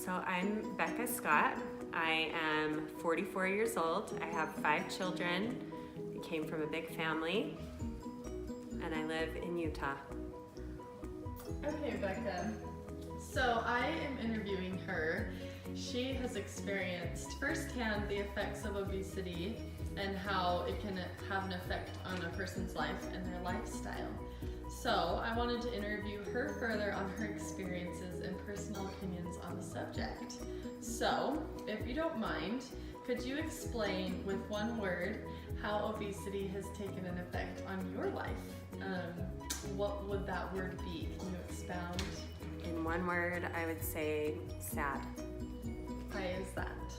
So I'm Becca Scott. I am 44 years old. I have 5 children. I came from a big family, and I live in Utah. Okay, Becca. So I am interviewing her. She has experienced firsthand the effects of obesity and how it can have an effect on a person's life and their lifestyle. So I wanted to interview her further on her experiences and personal opinions on the subject. So, if you don't mind, could you explain with one word how obesity has taken an effect on your life? What would that word be? Can you expound? In one word, I would say sad. Why is that?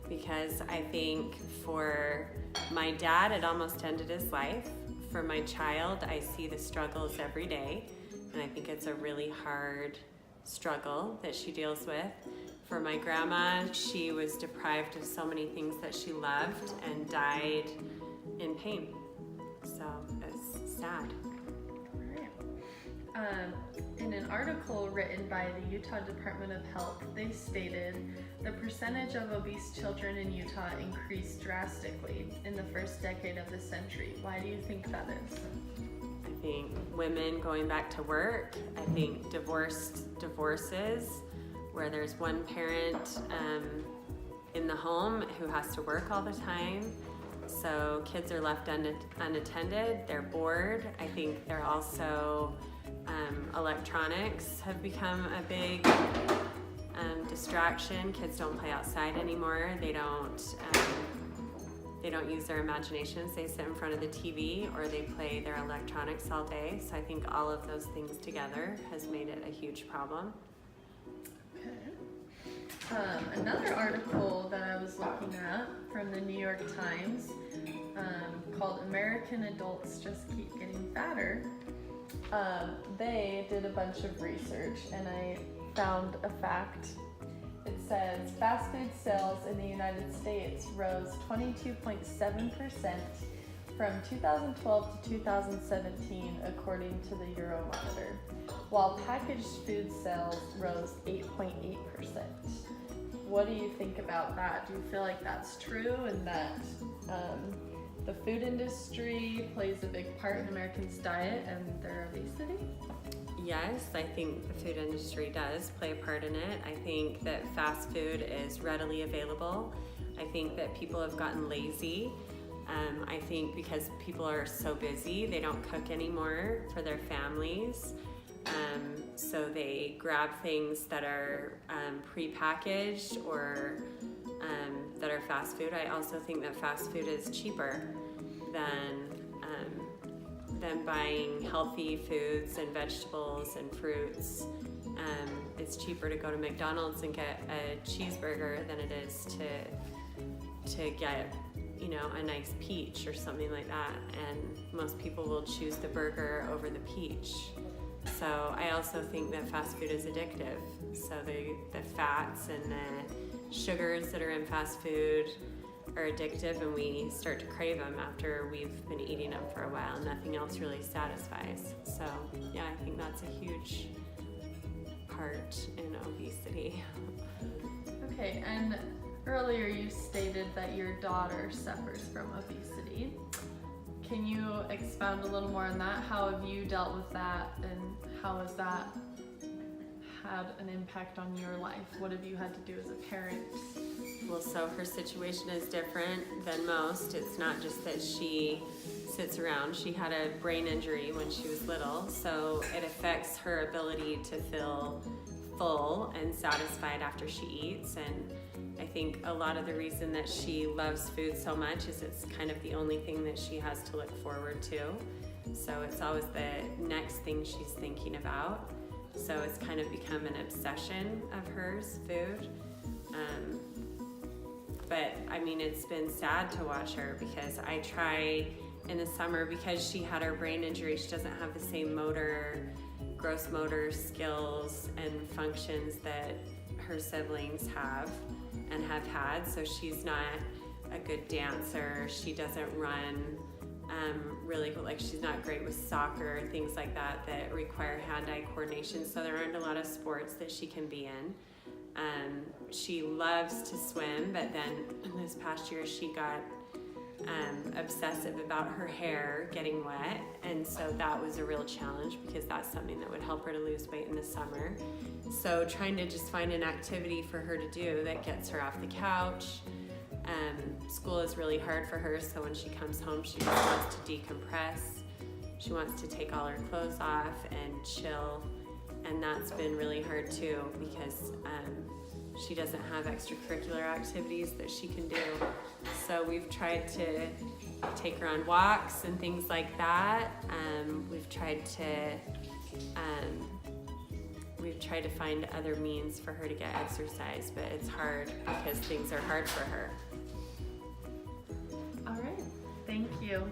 Because I think for my dad, it almost ended his life. For my child, I see the struggles every day, and I think it's a really hard struggle that she deals with. For my grandma, she was deprived of so many things that she loved and died in pain. So it's sad. In an article written by the Utah Department of Health, they stated the percentage of obese children in Utah increased drastically in the first decade of the century. Why do you think that is? I think women going back to work. I think divorces where there's one parent in the home who has to work all the time. So kids are left unattended, they're bored. I think they're also electronics have become a big distraction. Kids don't play outside anymore. They don't use their imaginations. They sit in front of the TV or they play their electronics all day. So I think all of those things together has made it a huge problem. Okay. Another article that I was looking at from the New York Times called American Adults Just Keep Getting Fatter. They did a bunch of research and I found a fact. It says fast food sales in the United States rose 22.7% from 2012 to 2017 according to the Euromonitor, while packaged food sales rose 8.8%. What do you think about that? Do you feel like that's true and that the food industry plays a big part in Americans' diet and their obesity? Yes, I think the food industry does play a part in it. I think that fast food is readily available. I think that people have gotten lazy. I think because people are so busy, they don't cook anymore for their families. So they grab things that are pre-packaged or that are fast food. I also think that fast food is cheaper than buying healthy foods and vegetables and fruits. It's cheaper to go to McDonald's and get a cheeseburger than it is to get, a nice peach or something like that. And most people will choose the burger over the peach. So I also think that fast food is addictive. So the fats and the sugars that are in fast food are addictive, and we start to crave them after we've been eating them for a while. Nothing else really satisfies. So yeah, I think that's a huge part in obesity. Okay, and earlier you stated that your daughter suffers from obesity. Can you expound a little more on that? How have you dealt with that, and how has that had an impact on your life? What have you had to do as a parent? Well, so her situation is different than most. It's not just that she sits around. She had a brain injury when she was little, so it affects her ability to feel full and satisfied after she eats. And I think a lot of the reason that she loves food so much is it's kind of the only thing that she has to look forward to. So it's always the next thing she's thinking about. So it's kind of become an obsession of hers, food. But I mean, it's been sad to watch her because I try in the summer, because she had her brain injury, she doesn't have the same gross motor skills and functions that her siblings have and have had. So she's not a good dancer. She doesn't run really cool. Like she's not great with soccer, things like that that require hand-eye coordination. So there aren't a lot of sports that she can be in. She loves to swim, but then this past year she got obsessive about her hair getting wet, and so that was a real challenge because that's something that would help her to lose weight in the summer. So trying to just find an activity for her to do that gets her off the couch. School is really hard for her, so when she comes home she just wants to decompress. She wants to take all her clothes off and chill, and that's been really hard too because she doesn't have extracurricular activities that she can do. So we've tried to take her on walks and things like that. We've tried to find other means for her to get exercise, but it's hard because things are hard for her. All right, thank you.